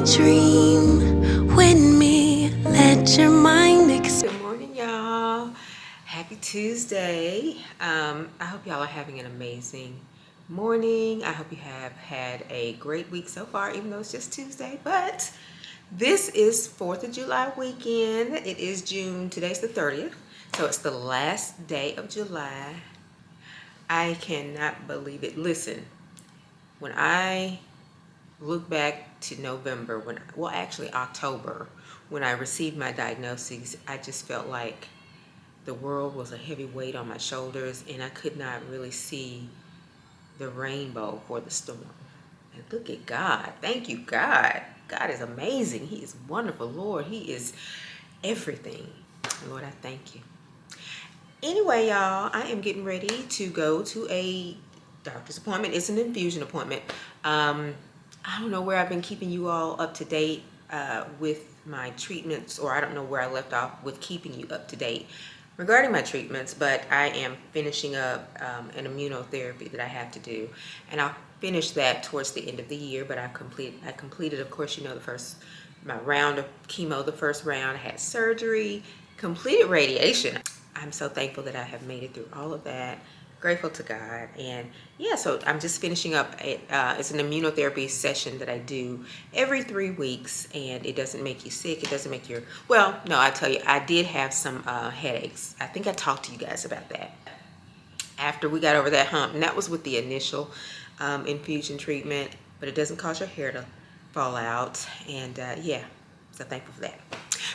dream with me. Let your mind Good morning, y'all. Happy Tuesday. I hope y'all are having an amazing morning. I hope you have had a great week so far, even though it's just Tuesday. But this is 4th of July weekend. It is June. Today's the 30th. So it's the last day of July. I cannot believe it. Listen, when I look back to November, actually October, when I received my diagnosis, I just felt like the world was a heavy weight on my shoulders and I could not really see the rainbow for the storm. And look at God. Thank you, God. God is amazing. He is wonderful. Lord, He is everything. Lord, I thank you. Anyway, y'all, I am getting ready to go to a doctor's appointment. It's an infusion appointment. I don't know where I've been keeping you all up to date with my treatments, or I don't know where I left off with keeping you up to date regarding my treatments, but I am finishing up an immunotherapy that I have to do, and I'll finish that towards the end of the year. But I completed, of course, you know, my round of chemo, the first round. I had surgery, completed radiation. I'm so thankful that I have made it through all of that. Grateful to God. And yeah, so I'm just finishing up. It's an immunotherapy session that I do every 3 weeks, and it doesn't make you sick. It doesn't make well, no, I tell you, I did have some headaches. I think I talked to you guys about that after we got over that hump, and that was with the initial infusion treatment, but it doesn't cause your hair to fall out. And yeah, so thankful for that.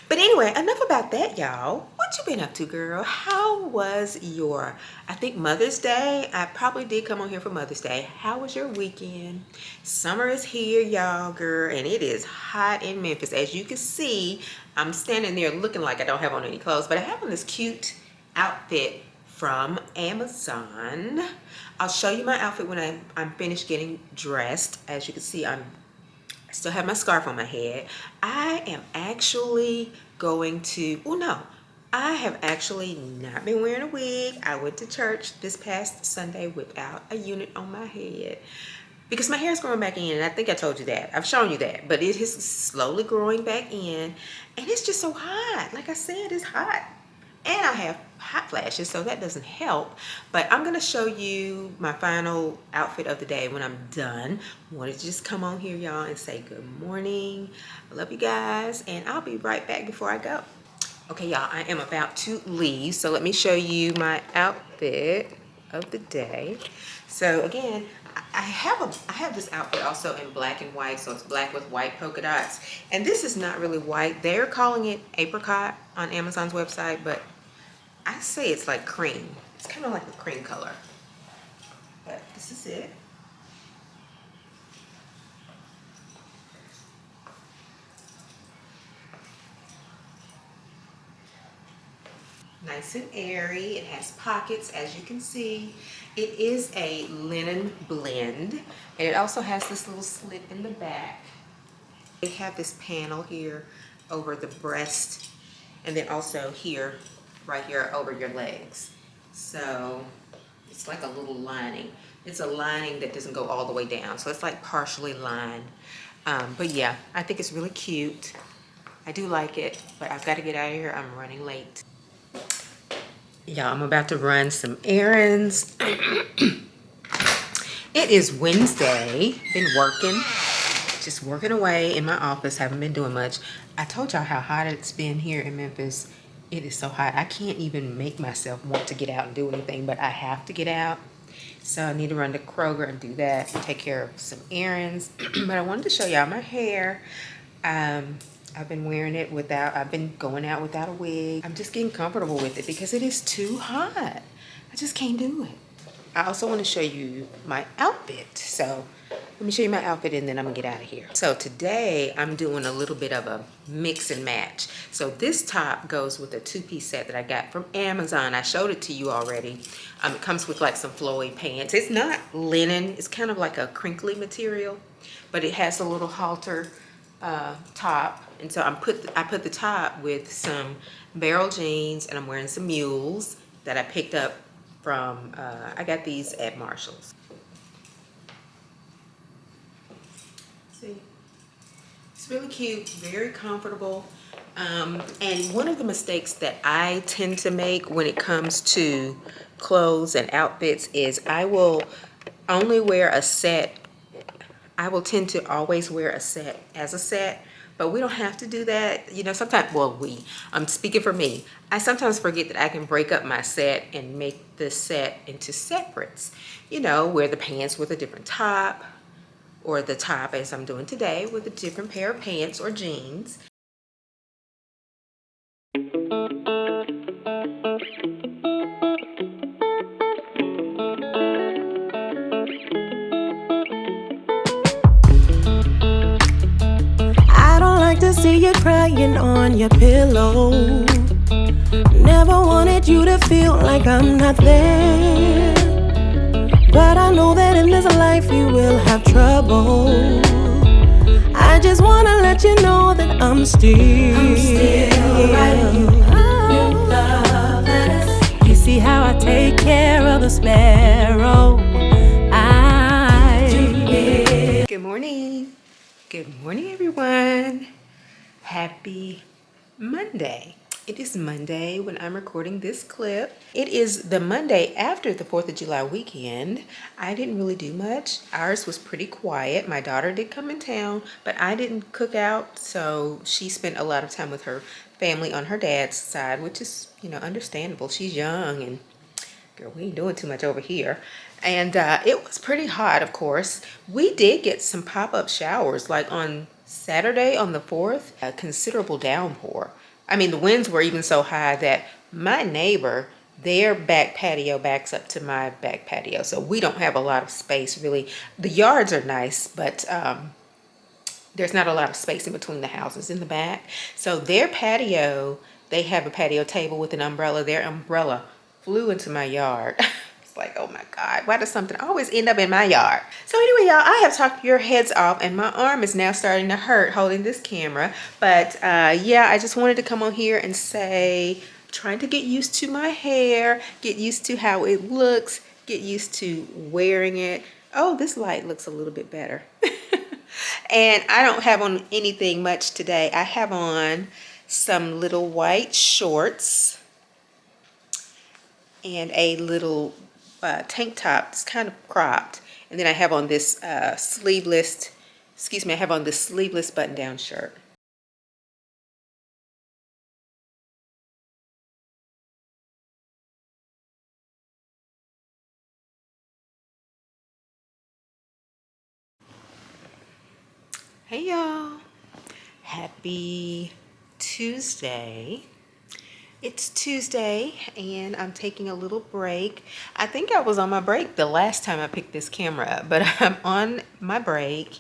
But anyway, enough about that, y'all. What you been up to, girl? How was I think Mother's Day? I probably did come on here for Mother's Day. How was your weekend? Summer is here, y'all, girl, and it is hot in Memphis. As you can see, I'm standing there looking like I don't have on any clothes, but I have on this cute outfit from Amazon. I'll show you my outfit when I'm finished getting dressed. As you can see, I still have my scarf on my head. I am actually going to, oh no, I have actually not been wearing a wig. I went to church this past Sunday without a unit on my head because my hair is growing back in, and I think I told you that. I've shown you that, but it is slowly growing back in, and it's just so hot. Like I said, it's hot. And I have hot flashes, so that doesn't help. But I'm gonna show you my final outfit of the day when I'm done. I wanted to just come on here, y'all, and say good morning. I love you guys, and I'll be right back before I go. Okay, y'all, I am about to leave, so let me show you my outfit of the day. So again, I have this outfit also in black and white, so it's black with white polka dots. And this is not really white. They're calling it apricot on Amazon's website, but I say it's like cream. It's kind of like a cream color. But this is it. Nice and airy. It has pockets, as you can see. It is a linen blend, and it also has this little slit in the back. They have this panel here over the breast, and then also here, right here over your legs. So it's like a little lining. It's a lining that doesn't go all the way down, so it's like partially lined. But yeah, I think it's really cute. I do like it, but I've got to get out of here. I'm running late. Y'all, I'm about to run some errands. It is Wednesday. Been working, just working away in my office. Haven't been doing much. I told y'all how hot it's been here in Memphis. It is so hot. I can't even make myself want to get out and do anything, but I have to get out. So I need to run to Kroger and do that and take care of some errands. But I wanted to show y'all my hair. I've been wearing it I've been going out without a wig. I'm just getting comfortable with it because it is too hot. I just can't do it. I also want to show you my outfit. So let me show you my outfit and then I'm gonna get out of here. So today I'm doing a little bit of a mix and match. So this top goes with a 2-piece set that I got from Amazon. I showed it to you already. It comes with like some flowy pants. It's not linen. It's kind of like a crinkly material, but it has a little halter top. And so I put the top with some barrel jeans, and I'm wearing some mules that I picked up from, I got these at Marshall's. See, it's It's really cute, very comfortable. And one of the mistakes that I tend to make when it comes to clothes and outfits is I will only wear a set. I will tend to always wear a set as a set, but we don't have to do that. You know, sometimes, well, I'm speaking for me. I sometimes forget that I can break up my set and make the set into separates. You know, wear the pants with a different top, or the top, as I'm doing today, with a different pair of pants or jeans. I don't like to see you crying on your pillow. Never wanted you to feel like I'm not there. But I know that in this life you will have trouble. I just wanna let you know that I'm still writing you new love letters. You see how I take care of the sparrow. Good morning. Good morning, everyone. Happy Monday. It is Monday when I'm recording this clip. It is the Monday after the 4th of July weekend. I didn't really do much. Ours was pretty quiet. My daughter did come in town, but I didn't cook out, so she spent a lot of time with her family on her dad's side, which is, you know, understandable. She's young and girl, we ain't doing too much over here. And it was pretty hot, of course. We did get some pop-up showers, like on Saturday on the 4th, a considerable downpour. I mean, the winds were even so high that my neighbor, their back patio backs up to my back patio. So we don't have a lot of space, really. The yards are nice, but there's not a lot of space in between the houses in the back. So their patio, they have a patio table with an umbrella. Their umbrella flew into my yard. It's like, oh my God, why does something always end up in my yard? So anyway, y'all, I have talked your heads off and my arm is now starting to hurt holding this camera. But yeah, I just wanted to come on here and say, trying to get used to my hair, get used to how it looks, get used to wearing it. Oh, this light looks a little bit better. And I don't have on anything much today. I have on some little white shorts and a little tank top. It's kind of cropped. And then I have on this sleeveless button-down shirt. Hey y'all, happy Tuesday. It's Tuesday and I'm taking a little break. I think I was on my break the last time I picked this camera up, but I'm on my break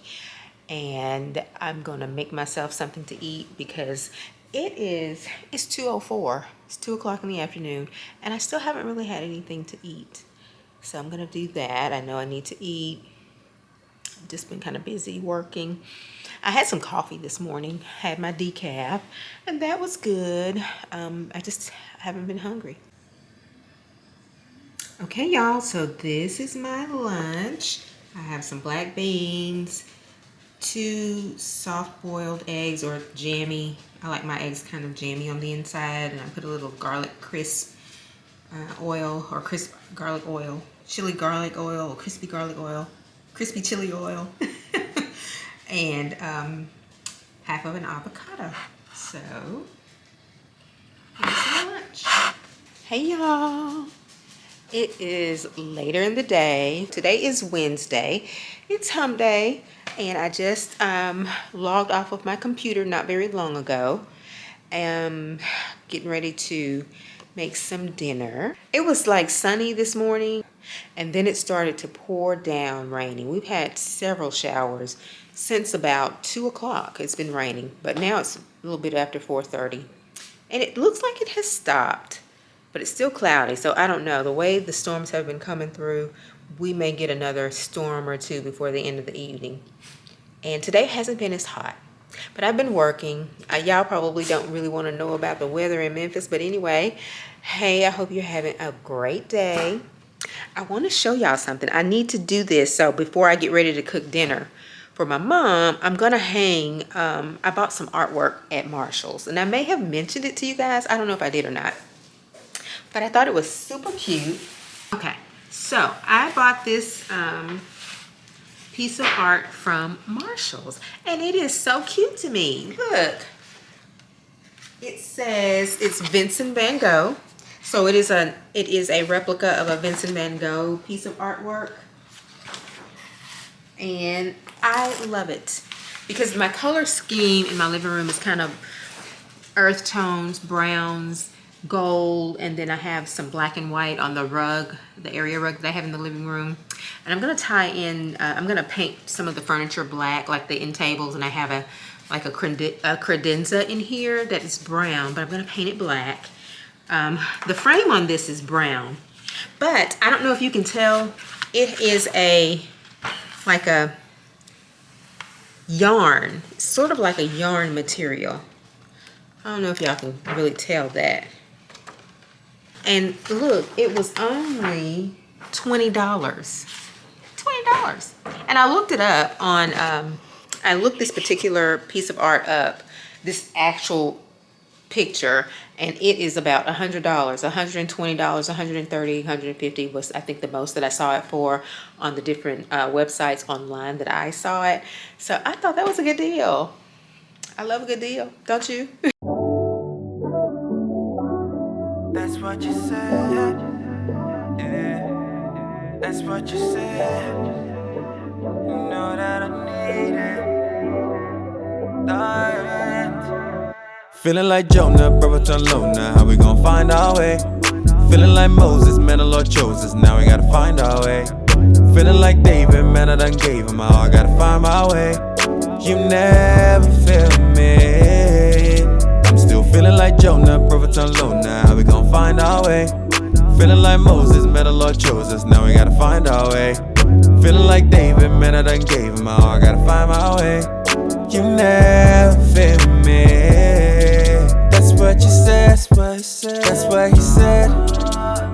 and I'm gonna make myself something to eat because it's 2:04. It's 2 o'clock in the afternoon and I still haven't really had anything to eat. So I'm gonna do that. I know I need to eat. I've just been kind of busy working. I had some coffee this morning, had my decaf, and that was good. I just haven't been hungry. Okay, y'all, so this is my lunch. I have some black beans, 2 soft-boiled eggs or jammy. I like my eggs kind of jammy on the inside, and I put a little garlic crisp oil or crisp garlic oil, chili garlic oil or crispy garlic oil, crispy chili oil. And half of an avocado. So here's my lunch. Hey y'all, it is later in the day. Today is Wednesday. It's hump day and I just logged off of my computer not very long ago. I'm getting ready to make some dinner. It was like sunny this morning and then it started to pour down raining. We've had several showers since about 2 o'clock. It's been raining, but now it's a little bit after 4:30 and it looks like it has stopped, but it's still cloudy. So I don't know, the way the storms have been coming through, we may get another storm or two before the end of the evening. And today hasn't been as hot. But I've been working. Y'all probably don't really want to know about the weather in Memphis. But anyway, hey, I hope you're having a great day. I want to show y'all something. I need to do this so before I get ready to cook dinner for my mom, I'm gonna hang, I bought some artwork at Marshall's, and I may have mentioned it to you guys. I don't know if I did or not, but I thought it was super cute. Okay, so I bought this piece of art from Marshall's, and it is so cute to me. Look, it says it's Vincent van Gogh. So it is a replica of a Vincent van Gogh piece of artwork. And I love it because my color scheme in my living room is kind of earth tones, browns, gold, and then I have some black and white on the rug, the area rug that I have in the living room. And I'm gonna tie in, I'm gonna paint some of the furniture black, like the end tables, and I have a credenza in here that is brown, but I'm gonna paint it black. The frame on this is brown, but I don't know if you can tell, it is like a yarn, sort of like a yarn material. I don't know if y'all can really tell that. And look, it was only $20. $20. And I looked it up on, I looked this particular piece of art up, this actual picture, and it is about $100, $120, $130, $150 was, I think, the most that I saw it for on the different websites online that I saw it. So I thought that was a good deal. I love a good deal, don't you? That's what you said. Yeah. That's what you said. You know that I need it. Feeling like Jonah, brother turn low now. How we gon' find our way? Feeling like Moses, man, the Lord chose us. Now we gotta find our way. Feeling like David, man, I done gave him all. I gotta find my way. You never feel me. I'm still feeling like Jonah, brother turn low now. How we gon' find our way? Feeling like Moses, man, the Lord chose us. Now we gotta find our way. Feeling like David, man, I done gave him all. I gotta find my way. You never feel me. That's what you said. That's what he said.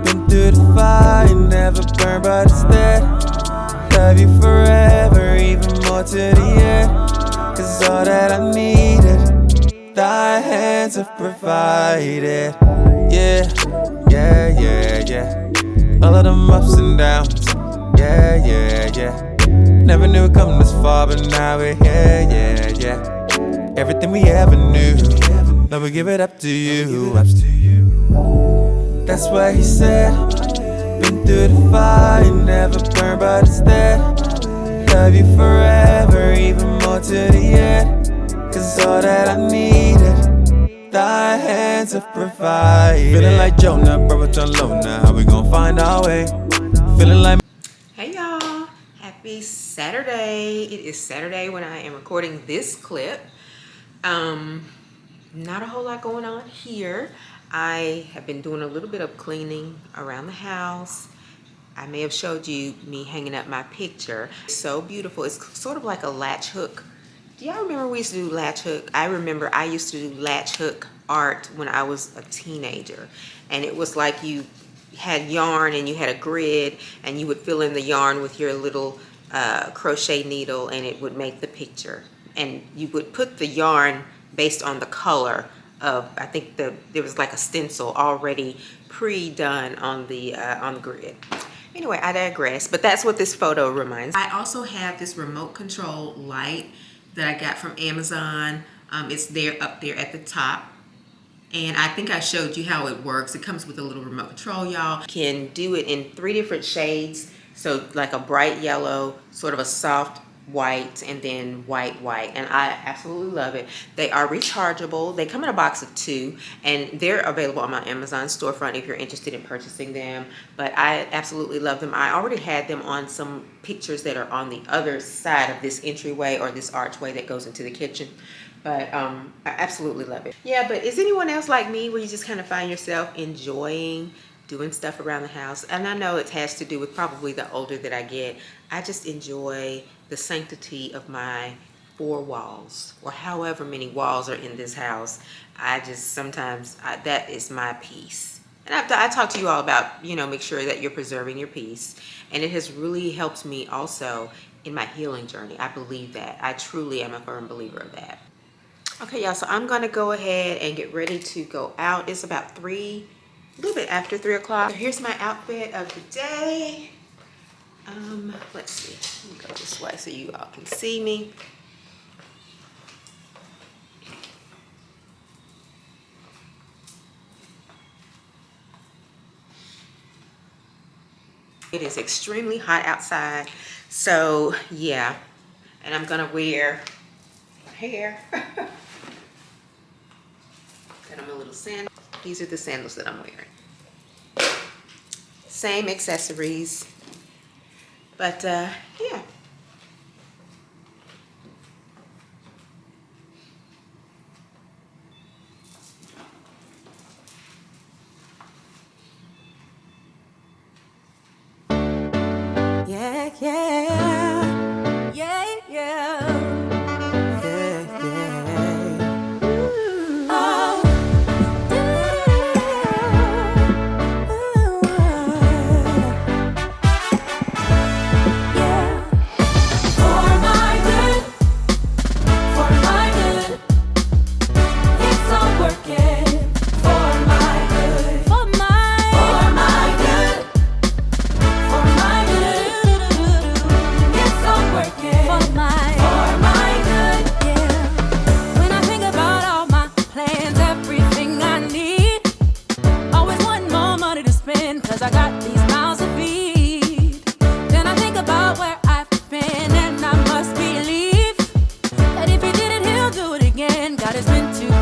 Been through the fire, never burned, but instead love you forever, even more to the end. Cause all that I needed, thy hands have provided. Yeah, yeah, yeah, yeah. All of them ups and downs. Yeah, yeah, yeah. Never knew it come this far, but now we're here. Yeah, yeah. Everything we ever knew, now we give it up to you. That's what he said. Been through the fire, never burned, but instead love you forever, even more to the end. Cause all that I needed, thy hands have provided. Feeling like Jonah, brother turn low now. How we gon' find our way? Feeling like. Hey y'all, happy Saturday. It is Saturday when I am recording this clip. Not a whole lot going on here. I have been doing a little bit of cleaning around the house. I may have showed you me hanging up my picture. It's so beautiful. It's sort of like a latch hook. Do y'all remember we used to do latch hook? I remember I used to do latch hook art when I was a teenager. And it was like you had yarn and you had a grid and you would fill in the yarn with your little crochet needle and it would make the picture. And you would put the yarn based on the color of, I think there was like a stencil already pre-done on the grid. Anyway, I digress, but that's what this photo reminds me. I also have this remote control light that I got from Amazon. It's there up there at the top. And I think I showed you how it works. It comes with a little remote control, y'all. You can do it in 3 different shades. So like a bright yellow, sort of a soft white, and then white. And I absolutely love it. They are rechargeable. They come in a box of 2, and they're available on my Amazon storefront if you're interested in purchasing them. But I absolutely love them. I already had them on some pictures that are on the other side of this entryway or this archway that goes into the kitchen. But I absolutely love it. Yeah, but is anyone else like me where you just kind of find yourself enjoying doing stuff around the house? And I know it has to do with probably the older that I get. I just enjoy the sanctity of my 4 walls, or however many walls are in this house. I just sometimes, that is my peace. And I talk to you all about, make sure that you're preserving your peace. And it has really helped me also in my healing journey. I believe that. I truly am a firm believer of that. Okay, y'all, so I'm gonna go ahead and get ready to go out. It's about a little bit after 3 o'clock. So here's my outfit of the day. Let's see, let me go this way so you all can see me. It is extremely hot outside, so yeah, and I'm gonna wear hair. Got on my little sandals. These are the sandals that I'm wearing. Same accessories, but yeah. Yeah, yeah, yeah, yeah. Cause I got these mouths to feed. Then I think about where I've been, and I must believe that if he did it, he'll do it again. God has been too